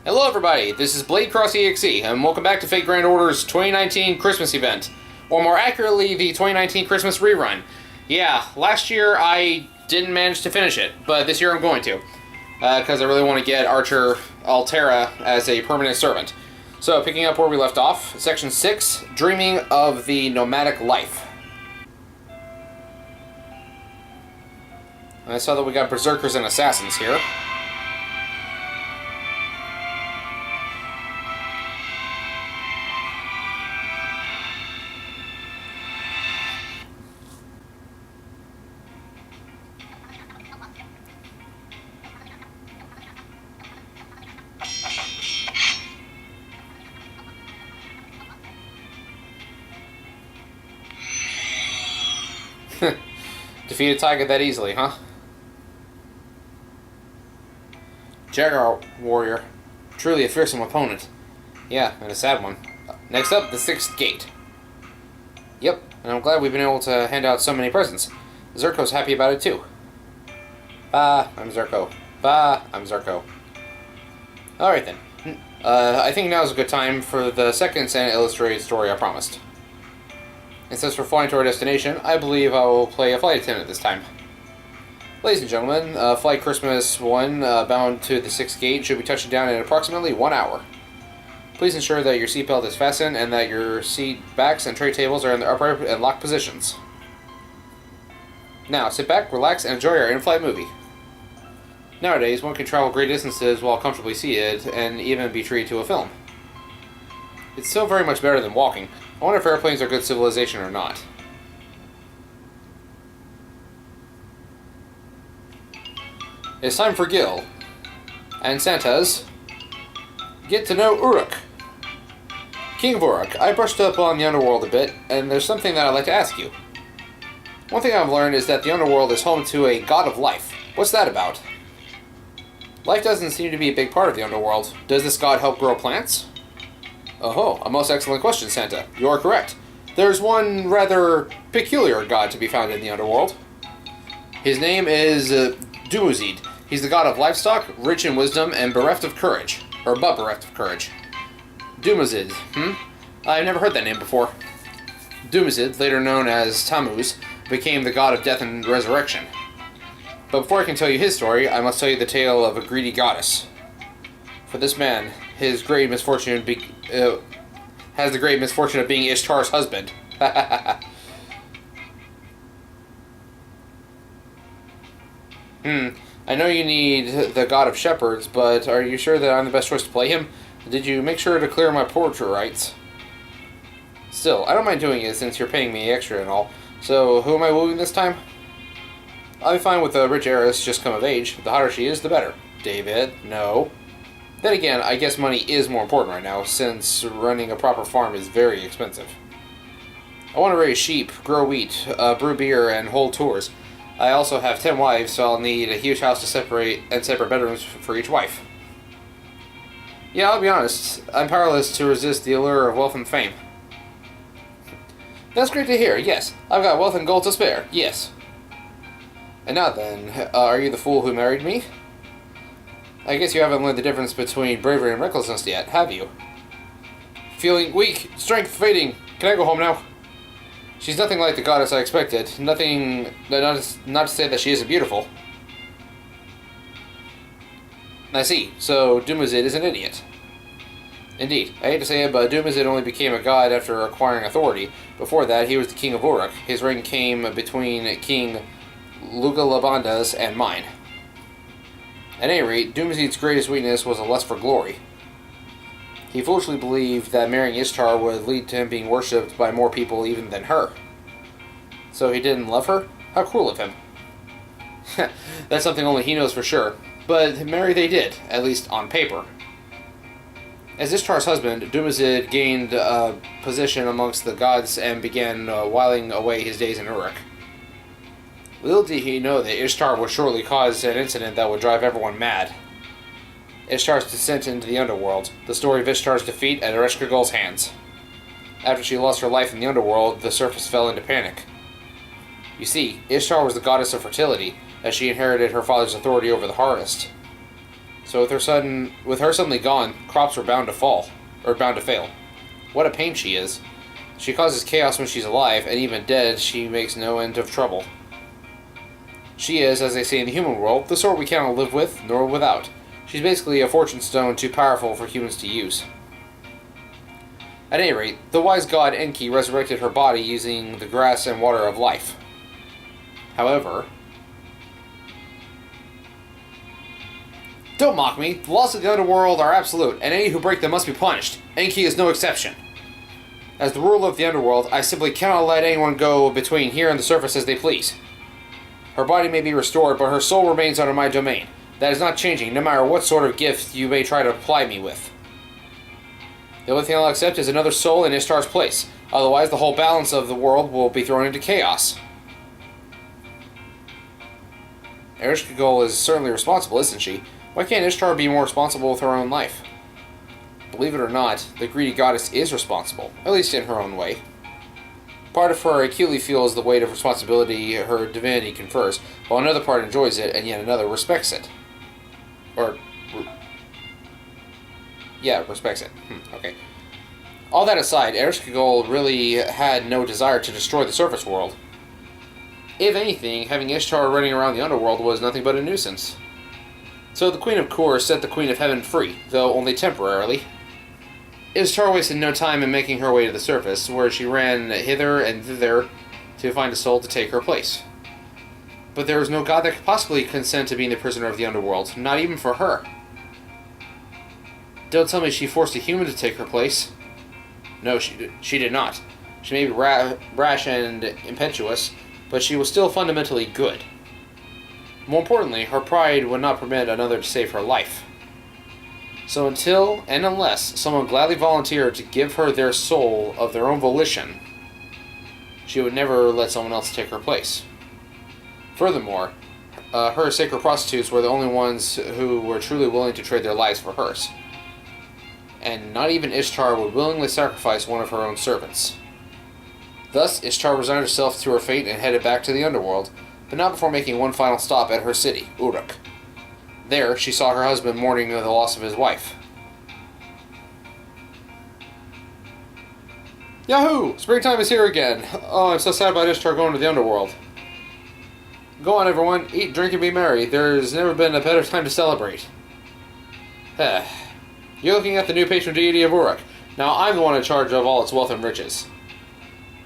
Hello everybody, this is Blade Cross EXE, and welcome back to Fate Grand Order's 2019 Christmas event. Or more accurately, the 2019 Christmas rerun. Yeah, last year I didn't manage to finish it, but this year I'm going to. Because I really want to get Archer Altera as a permanent servant. So, picking up where we left off, Section 6, Dreaming of the Nomadic Life. I saw that we got Berserkers and Assassins here. Defeated Taiga that easily, huh? Jaguar Warrior. Truly a fearsome opponent. Yeah, and a sad one. Next up, the 6th Gate. Yep, and I'm glad we've been able to hand out so many presents. Zerko's happy about it too. Bah, I'm Zerko. Bah, I'm Zerko. Alright then. I think now's a good time for the second Santa illustrated story I promised. And since we're flying to our destination, I believe I will play a flight attendant this time. Ladies and gentlemen, Flight Christmas 1, bound to the 6th Gate, should be touching down in approximately 1 hour. Please ensure that your seatbelt is fastened and that your seat backs and tray tables are in their upright and locked positions. Now, sit back, relax, and enjoy our in-flight movie. Nowadays, one can travel great distances while comfortably seated, and even be treated to a film. It's still very much better than walking. I wonder if airplanes are good civilization or not. It's time for Gil and Santa's Get to Know Uruk. King of Uruk, I brushed up on the underworld a bit, and there's something that I'd like to ask you. One thing I've learned is that the underworld is home to a god of life. What's that about? Life doesn't seem to be a big part of the underworld. Does this god help grow plants? Oh, a most excellent question, Santa. You are correct. There's one rather peculiar god to be found in the underworld. His name is Dumuzid. He's the god of livestock, rich in wisdom, and bereft of courage. Or but bereft of courage. Dumuzid, I've never heard that name before. Dumuzid, later known as Tammuz, became the god of death and resurrection. But before I can tell you his story, I must tell you the tale of a greedy goddess. For this man, his great misfortune has the great misfortune of being Ishtar's husband. I know you need the god of shepherds, but are you sure that I'm the best choice to play him? Did you make sure to clear my portrait rights? Still, I don't mind doing it since you're paying me extra and all. So, who am I wooing this time? I'll be fine with a rich heiress just come of age. The hotter she is, the better. David, no. Then again, I guess money is more important right now, since running a proper farm is very expensive. I want to raise sheep, grow wheat, brew beer, and hold tours. I also have 10 wives, so I'll need a huge house to separate bedrooms for each wife. Yeah, I'll be honest, I'm powerless to resist the allure of wealth and fame. That's great to hear, yes. I've got wealth and gold to spare, yes. And now then, are you the fool who married me? I guess you haven't learned the difference between bravery and recklessness yet, have you? Feeling weak, strength fading. Can I go home now? She's nothing like the goddess I expected. Nothing, not to say that she isn't beautiful. I see, so Dumuzid is an idiot. Indeed, I hate to say it, but Dumuzid only became a god after acquiring authority. Before that, he was the king of Uruk. His reign came between King Lugalabanda's and mine. At any rate, Dumuzid's greatest weakness was a lust for glory. He foolishly believed that marrying Ishtar would lead to him being worshipped by more people even than her. So he didn't love her? How cruel of him. That's something only he knows for sure. But marry they did, at least on paper. As Ishtar's husband, Dumuzid gained a position amongst the gods and began whiling away his days in Uruk. Little did he know that Ishtar would shortly cause an incident that would drive everyone mad. Ishtar's descent into the underworld, the story of Ishtar's defeat at Ereshkigal's hands. After she lost her life in the underworld, the surface fell into panic. You see, Ishtar was the goddess of fertility, as she inherited her father's authority over the harvest. So with her suddenly gone, crops were bound to fall, or bound to fail. What a pain she is. She causes chaos when she's alive, and even dead, she makes no end of trouble. She is, as they say in the human world, the sort we cannot live with, nor without. She's basically a fortune stone too powerful for humans to use. At any rate, the wise god Enki resurrected her body using the grass and water of life. However... Don't mock me. The laws of the underworld are absolute, and any who break them must be punished. Enki is no exception. As the ruler of the underworld, I simply cannot let anyone go between here and the surface as they please. Her body may be restored, but her soul remains under my domain. That is not changing, no matter what sort of gift you may try to apply me with. The only thing I'll accept is another soul in Ishtar's place. Otherwise, the whole balance of the world will be thrown into chaos. Ereshkigal is certainly responsible, isn't she? Why can't Ishtar be more responsible with her own life? Believe it or not, the greedy goddess is responsible, at least in her own way. Part of her acutely feels the weight of responsibility her divinity confers, while another part enjoys it, and yet another respects it. Respects it. Okay. All that aside, Ereshkigal really had no desire to destroy the surface world. If anything, having Ishtar running around the underworld was nothing but a nuisance. So the Queen of Kor set the Queen of Heaven free, though only temporarily. Ishtar wasted no time in making her way to the surface, where she ran hither and thither to find a soul to take her place. But there was no god that could possibly consent to being the prisoner of the underworld, not even for her. Don't tell me she forced a human to take her place. No, she did not. She may be rash and impetuous, but she was still fundamentally good. More importantly, her pride would not permit another to save her life. So until and unless someone gladly volunteered to give her their soul of their own volition, she would never let someone else take her place. Furthermore, her sacred prostitutes were the only ones who were truly willing to trade their lives for hers. And not even Ishtar would willingly sacrifice one of her own servants. Thus, Ishtar resigned herself to her fate and headed back to the underworld, but not before making one final stop at her city, Uruk. There, she saw her husband mourning the loss of his wife. Yahoo! Springtime is here again! Oh, I'm so sad about Ishtar going to the underworld. Go on, everyone. Eat, drink, and be merry. There's never been a better time to celebrate. You're looking at the new patron deity of Uruk. Now I'm the one in charge of all its wealth and riches.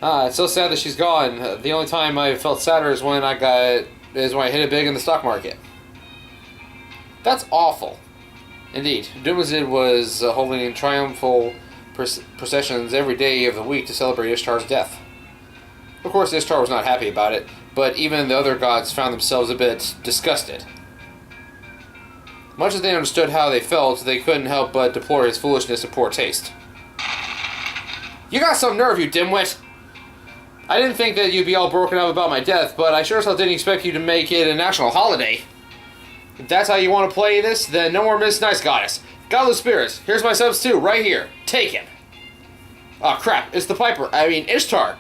It's so sad that she's gone. The only time I felt sadder is when I hit it big in the stock market. That's awful. Indeed, Dumazid was holding triumphal processions every day of the week to celebrate Ishtar's death. Of course, Ishtar was not happy about it, but even the other gods found themselves a bit disgusted. Much as they understood how they felt, they couldn't help but deplore his foolishness and poor taste. You got some nerve, you dimwit! I didn't think that you'd be all broken up about my death, but I sure as hell didn't expect you to make it a national holiday. If that's how you want to play this, then no more Miss Nice Goddess. Godless spirits, here's my substitute right here. Take him. Oh crap, it's the Piper. Ishtar.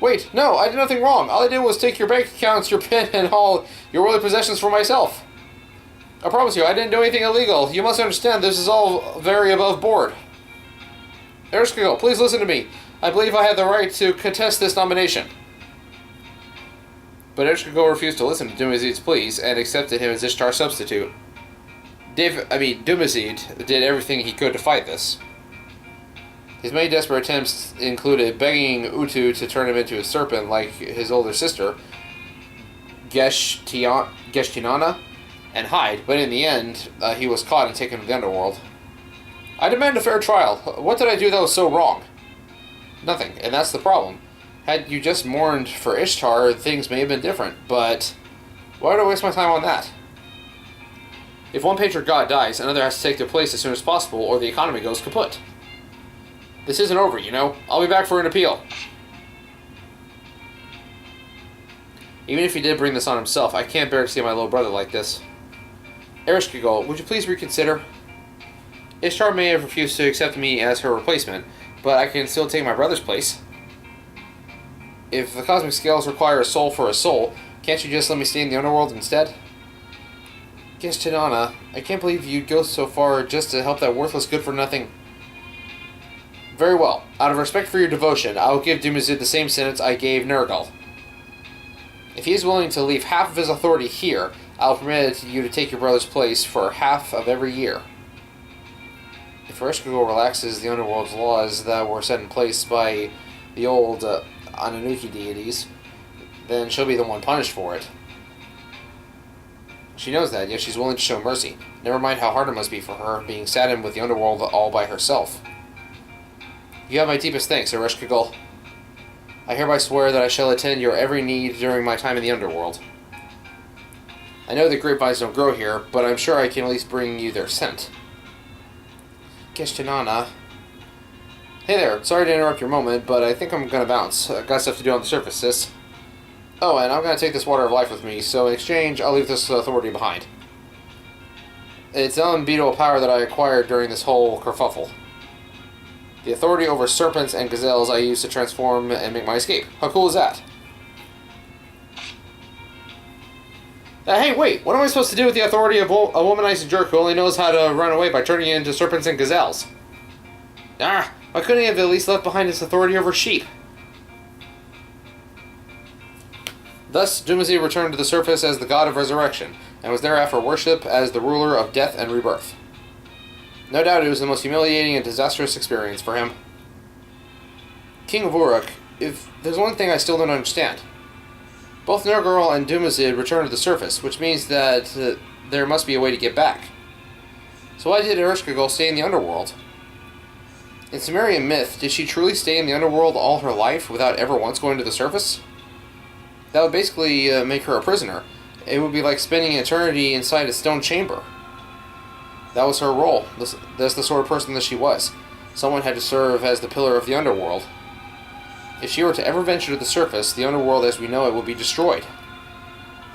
Wait, no, I did nothing wrong. All I did was take your bank accounts, your pin, and all your worldly possessions for myself. I promise you, I didn't do anything illegal. You must understand this is all very above board. Ereshkigal, please listen to me. I believe I have the right to contest this nomination. But Ereshkigal refused to listen to Dumazid's pleas and accepted him as Ishtar's substitute. Dumazid did everything he could to fight this. His many desperate attempts included begging Utu to turn him into a serpent like his older sister, Geshtinana, and hide, but in the end, he was caught and taken to the underworld. I demand a fair trial. What did I do that was so wrong? Nothing, and that's the problem. Had you just mourned for Ishtar, things may have been different, but why would I waste my time on that? If one patron god dies, another has to take their place as soon as possible, or the economy goes kaput. This isn't over, you know. I'll be back for an appeal. Even if he did bring this on himself, I can't bear to see my little brother like this. Ereshkigal, would you please reconsider? Ishtar may have refused to accept me as her replacement, but I can still take my brother's place. If the cosmic scales require a soul for a soul, can't you just let me stay in the underworld instead? Guess Chinana, I can't believe you'd go so far just to help that worthless good-for-nothing... Very well. Out of respect for your devotion, I will give Dumazid the same sentence I gave Nergal. If he is willing to leave half of his authority here, I will permit you to take your brother's place for half of every year. If Ereshkigal relaxes the underworld's laws that were set in place by the old Ananuki deities, then she'll be the one punished for it. She knows that, yet she's willing to show mercy. Never mind how hard it must be for her, being saddened with the underworld all by herself. You have my deepest thanks, Ereshkigal. I hereby swear that I shall attend your every need during my time in the underworld. I know the grapevines don't grow here, but I'm sure I can at least bring you their scent. Keshtanana. Hey there, sorry to interrupt your moment, but I think I'm gonna bounce. I've got stuff to do on the surface, sis. Oh, and I'm gonna take this water of life with me, so in exchange, I'll leave this authority behind. It's an unbeatable power that I acquired during this whole kerfuffle. The authority over serpents and gazelles I used to transform and make my escape. How cool is that? Hey, wait! What am I supposed to do with the authority of a womanized jerk who only knows how to run away by turning into serpents and gazelles? Ah! Why couldn't he have at least left behind his authority over sheep? Thus, Dumazid returned to the surface as the god of resurrection, and was thereafter worshipped as the ruler of death and rebirth. No doubt it was the most humiliating and disastrous experience for him. King of Uruk, if there's one thing I still don't understand. Both Nergal and Dumazid returned to the surface, which means that there must be a way to get back. So why did Ereshkigal stay in the underworld? In Sumerian myth, did she truly stay in the underworld all her life without ever once going to the surface? That would basically make her a prisoner. It would be like spending an eternity inside a stone chamber. That was her role. That's the sort of person that she was. Someone had to serve as the pillar of the underworld. If she were to ever venture to the surface, the underworld as we know it would be destroyed.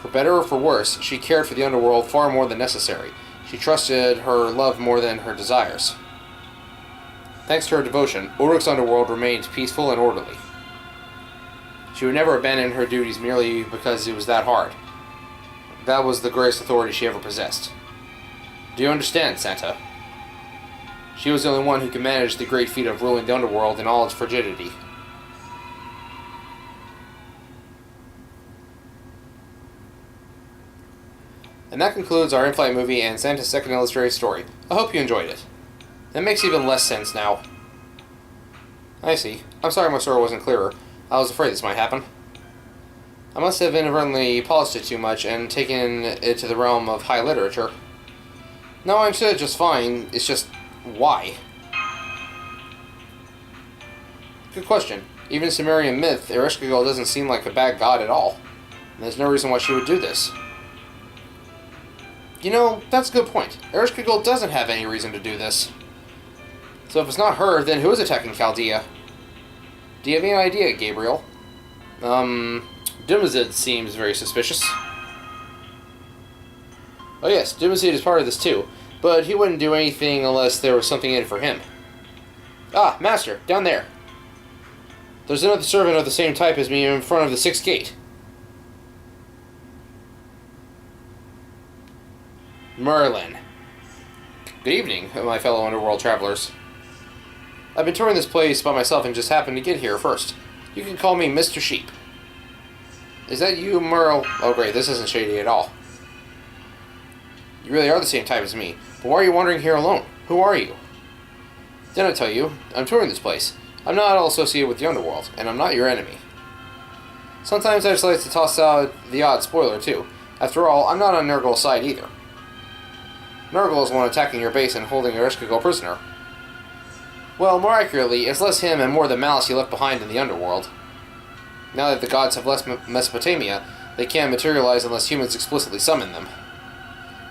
For better or for worse, she cared for the underworld far more than necessary. She trusted her love more than her desires. Thanks to her devotion, Uruk's underworld remained peaceful and orderly. She would never abandon her duties merely because it was that hard. That was the greatest authority she ever possessed. Do you understand, Santa? She was the only one who could manage the great feat of ruling the underworld in all its frigidity. And that concludes our in-flight movie and Santa's second illustrated story. I hope you enjoyed it. That makes even less sense now. I see. I'm sorry my story wasn't clearer. I was afraid this might happen. I must have inadvertently polished it too much and taken it to the realm of high literature. No, I understood it just fine. It's just, why? Good question. Even in Sumerian myth, Ereshkigal doesn't seem like a bad god at all. And there's no reason why she would do this. You know, that's a good point. Ereshkigal doesn't have any reason to do this. So if it's not her, then who is attacking Chaldea? Do you have any idea, Gabriel? Dumazid seems very suspicious. Oh yes, Dumazid is part of this too, but he wouldn't do anything unless there was something in it for him. Ah, Master, down there. There's another servant of the same type as me in front of the 6th gate. Merlin. Good evening, my fellow underworld travelers. I've been touring this place by myself and just happened to get here first. You can call me Mr. Sheep. Is that you, Merle? Oh great, this isn't shady at all. You really are the same type as me, but why are you wandering here alone? Who are you? Didn't I tell you? I'm touring this place. I'm not all associated with the underworld, and I'm not your enemy. Sometimes I just like to toss out the odd spoiler too. After all, I'm not on Nergal's side either. Nergal is the one attacking your base and holding Ereshkigal prisoner. Well, more accurately, it's less him and more the malice he left behind in the underworld. Now that the gods have left Mesopotamia, they can't materialize unless humans explicitly summon them.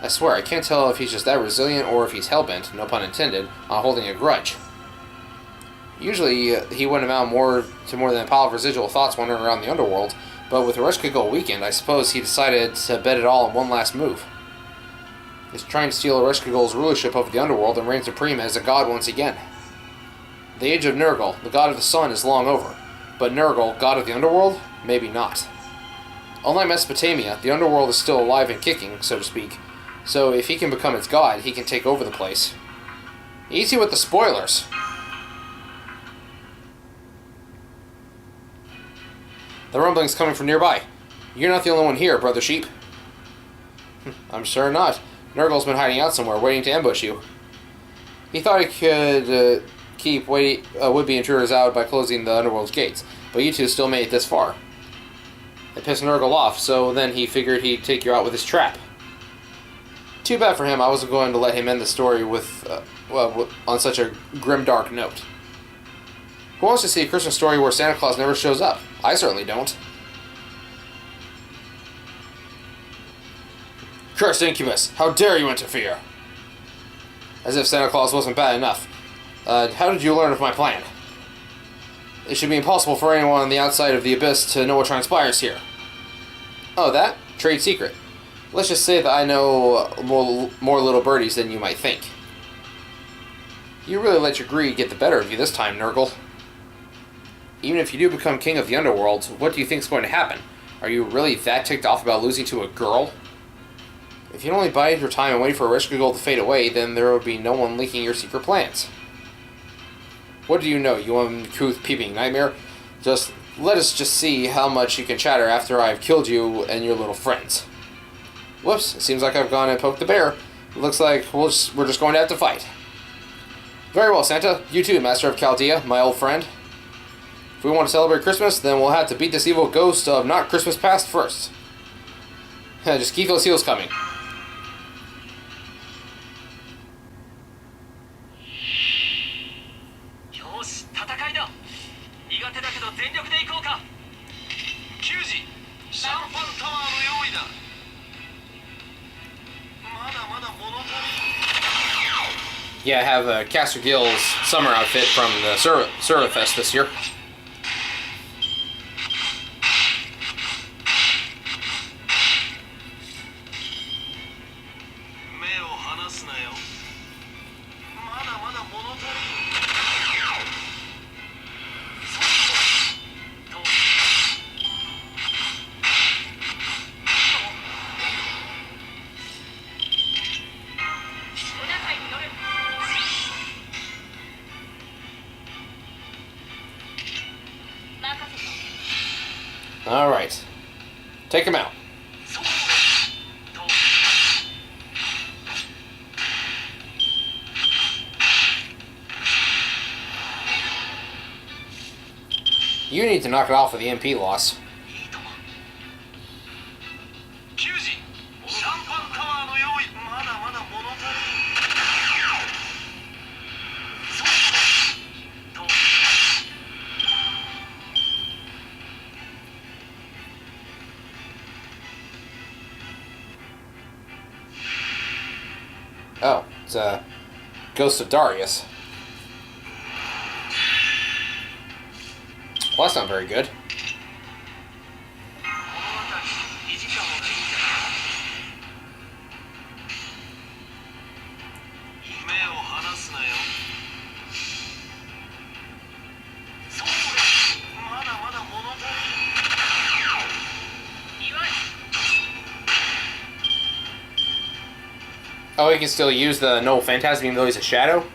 I swear, I can't tell if he's just that resilient or if he's hellbent, no pun intended, on holding a grudge. Usually, he wouldn't amount more than a pile of residual thoughts wandering around the underworld, but with Ereshkigal weakened, I suppose he decided to bet it all on one last move. He's trying to steal Ereshkigal's rulership over the underworld and reign supreme as a god once again. The age of Nergal, the god of the sun, is long over, but Nergal, god of the underworld, maybe not. Unlike Mesopotamia, the underworld is still alive and kicking, so to speak, So if he can become its god, he can take over the place. Easy with the spoilers. The rumbling's coming from nearby. You're not the only one here, Brother Sheep. I'm sure not. Nurgle's been hiding out somewhere, waiting to ambush you. He thought he could keep would-be intruders out by closing the underworld's gates, but you two still made it this far. It pissed Nurgle off, so then he figured he'd take you out with his trap. Too bad for him. I wasn't going to let him end the story with, on such a grimdark note. Who wants to see a Christmas story where Santa Claus never shows up? I certainly don't. Cursed incubus! How dare you interfere! As if Santa Claus wasn't bad enough. How did you learn of my plan? It should be impossible for anyone on the outside of the abyss to know what transpires here. Oh, that? Trade secret. Let's just say that I know more little birdies than you might think. You really let your greed get the better of you this time, Nurgle. Even if you do become king of the underworld, what do you think's going to happen? Are you really that ticked off about losing to a girl? If you only bide your time and wait for a risk goal to fade away, then there would be no one leaking your secret plans. What do you know, you uncouth peeping nightmare? Let us see how much you can chatter after I've killed you and your little friends. Whoops, it seems like I've gone and poked the bear. It looks like we're just going to have to fight. Very well, Santa. You too, Master of Chaldea, my old friend. If we want to celebrate Christmas, then we'll have to beat this evil ghost of not Christmas past first. Just keep those heels coming. Yeah, I have Caster Gill's summer outfit from the Surveyfest this year. Alright. Take him out. You need to knock it off with the MP loss. Oh, it's a Ghost of Darius. Well, that's not very good. Oh, he can still use the no Phantasm even though he's a shadow?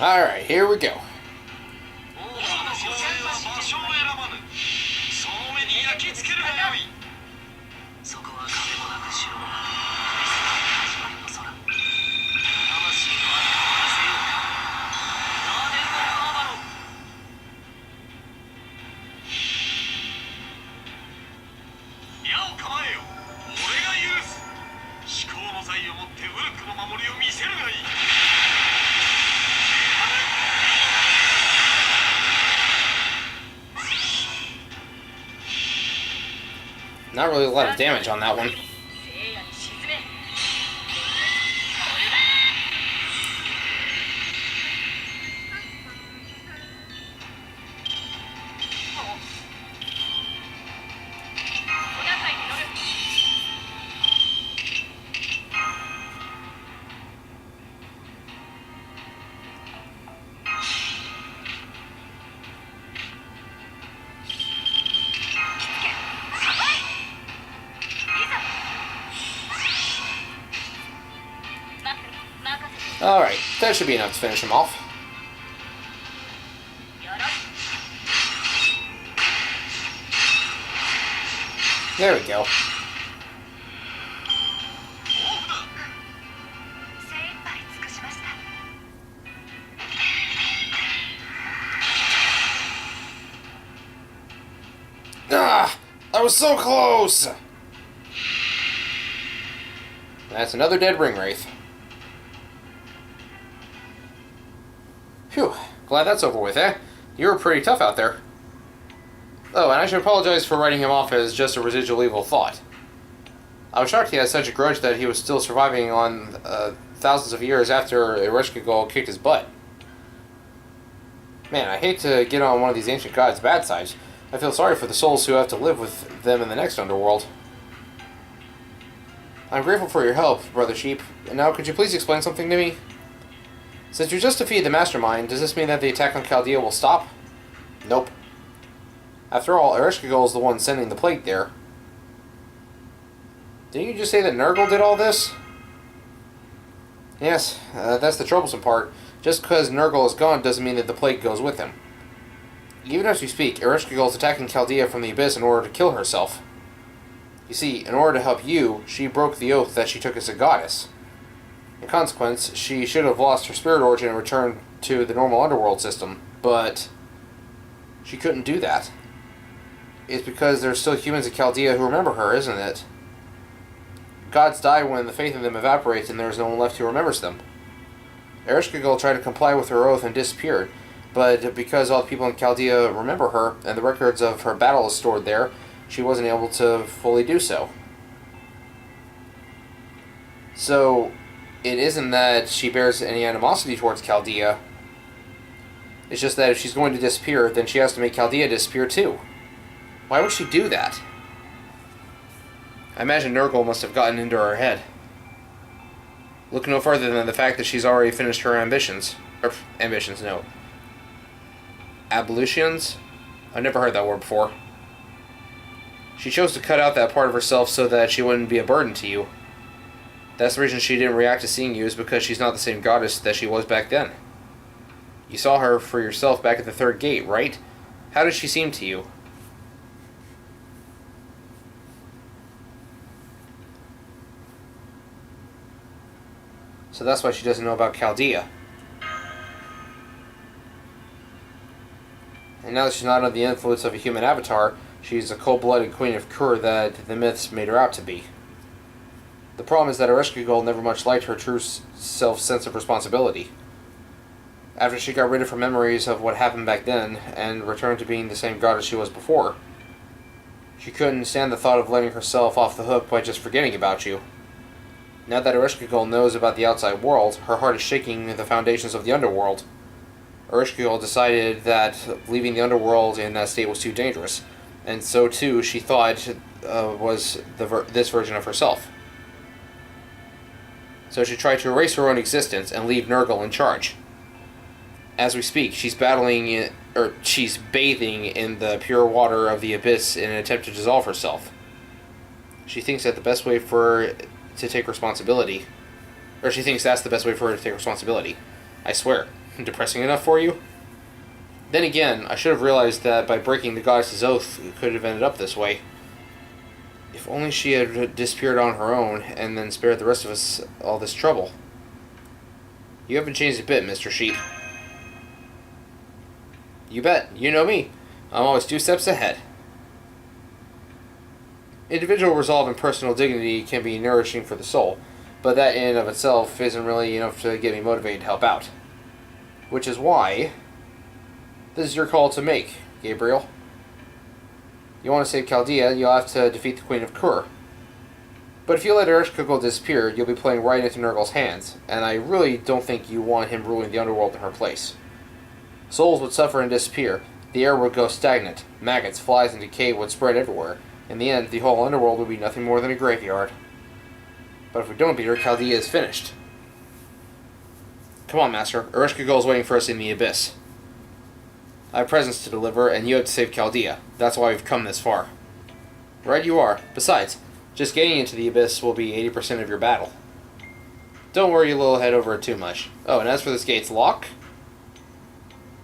Alright, here we go. Not really a lot of damage on that one. Alright, that should be enough to finish him off. There we go. Ah! I was so close! That's another dead ring wraith. Phew, glad that's over with, eh? You were pretty tough out there. Oh, and I should apologize for writing him off as just a residual evil thought. I was shocked he had such a grudge that he was still surviving on thousands of years after Ereshkigal kicked his butt. Man, I hate to get on one of these ancient gods' bad sides. I feel sorry for the souls who have to live with them in the next underworld. I'm grateful for your help, Brother Sheep. And now, could you please explain something to me? Since you just defeated the Mastermind, does this mean that the attack on Chaldea will stop? Nope. After all, Ereshkigal is the one sending the plague there. Didn't you just say that Nurgle did all this? Yes, that's the troublesome part. Just because Nurgle is gone doesn't mean that the plague goes with him. Even as we speak, Ereshkigal is attacking Chaldea from the Abyss in order to kill herself. You see, in order to help you, she broke the oath that she took as a goddess. In consequence, she should have lost her spirit origin and returned to the normal underworld system, but she couldn't do that. It's because there's still humans in Chaldea who remember her, isn't it? Gods die when the faith in them evaporates and there is no one left who remembers them. Ereshkigal tried to comply with her oath and disappeared, but because all the people in Chaldea remember her, and the records of her battle is stored there, she wasn't able to fully do so. So, it isn't that she bears any animosity towards Chaldea. It's just that if she's going to disappear, then she has to make Chaldea disappear too. Why would she do that? I imagine Nurgle must have gotten into her head. Look no further than the fact that she's already finished her ambitions. Ambitions, no. Ablutions? I've never heard that word before. She chose to cut out that part of herself so that she wouldn't be a burden to you. That's the reason she didn't react to seeing you, is because she's not the same goddess that she was back then. You saw her for yourself back at the third gate, right? How did she seem to you? So that's why she doesn't know about Chaldea. And now that she's not under the influence of a human avatar, she's a cold-blooded queen of Kur that the myths made her out to be. The problem is that Ereshkigal never much liked her true self-sense of responsibility. After she got rid of her memories of what happened back then, and returned to being the same goddess she was before, she couldn't stand the thought of letting herself off the hook by just forgetting about you. Now that Ereshkigal knows about the outside world, her heart is shaking the foundations of the underworld. Ereshkigal decided that leaving the underworld in that state was too dangerous, and so too she thought was this version of herself. So she tried to erase her own existence and leave Nurgle in charge. As we speak, she's bathing in the pure water of the abyss in an attempt to dissolve herself. She thinks that the best way for her to take responsibility, or she thinks that's the best way for her to take responsibility. I swear. Depressing enough for you? Then again, I should have realized that by breaking the goddess's oath, it could have ended up this way. If only she had disappeared on her own, and then spared the rest of us all this trouble. You haven't changed a bit, Mr. Sheep. You bet. You know me. I'm always 2 steps ahead. Individual resolve and personal dignity can be nourishing for the soul, but that in and of itself isn't really enough to get me motivated to help out. Which is why this is your call to make, Gabriel. You want to save Chaldea, you'll have to defeat the Queen of Kur. But if you let Ereshkigal disappear, you'll be playing right into Nurgle's hands, and I really don't think you want him ruling the underworld in her place. Souls would suffer and disappear, the air would go stagnant, maggots, flies, and decay would spread everywhere. In the end, the whole underworld would be nothing more than a graveyard. But if we don't beat her, Chaldea is finished. Come on, Master. Ereshkigal is waiting for us in the Abyss. I have presents to deliver, and you have to save Chaldea. That's why we've come this far. Right you are. Besides, just getting into the Abyss will be 80% of your battle. Don't worry your little head over it too much. Oh, and as for this gate's lock?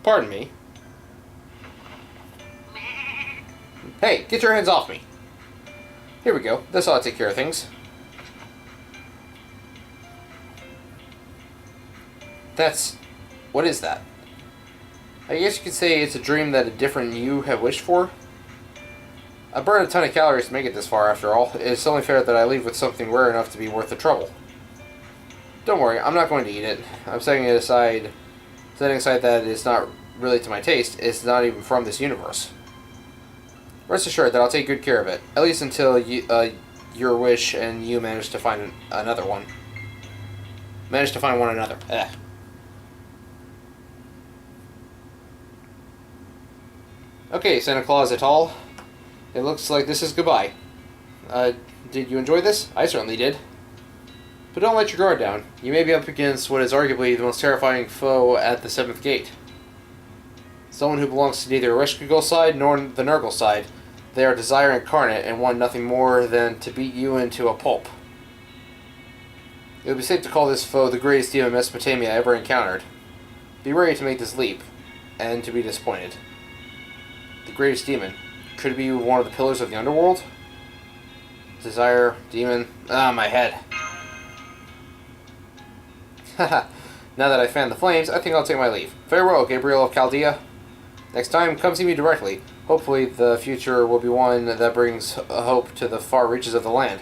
Pardon me. Hey, get your hands off me. Here we go. This ought to take care of things. What is that? I guess you could say it's a dream that a different you have wished for. I burned a ton of calories to make it this far, after all. It's only fair that I leave with something rare enough to be worth the trouble. Don't worry, I'm not going to eat it. I'm setting aside that it's not really to my taste. It's not even from this universe. Rest assured that I'll take good care of it, at least until your wish and you manage to find another one. Manage to find one another. Ugh. Okay, Santa Claus et al. It looks like this is goodbye. Did you enjoy this? I certainly did. But don't let your guard down. You may be up against what is arguably the most terrifying foe at the 7th gate. Someone who belongs to neither Ereshkigal's side nor the Nurgle side. They are desire incarnate and want nothing more than to beat you into a pulp. It would be safe to call this foe the greatest demon Mesopotamia ever encountered. Be ready to make this leap, and to be disappointed. The greatest demon. Could it be one of the pillars of the underworld? Desire, demon... Ah, my head. Haha. Now that I've fanned the flames, I think I'll take my leave. Farewell, Gabriel of Chaldea. Next time, come see me directly. Hopefully, the future will be one that brings hope to the far reaches of the land.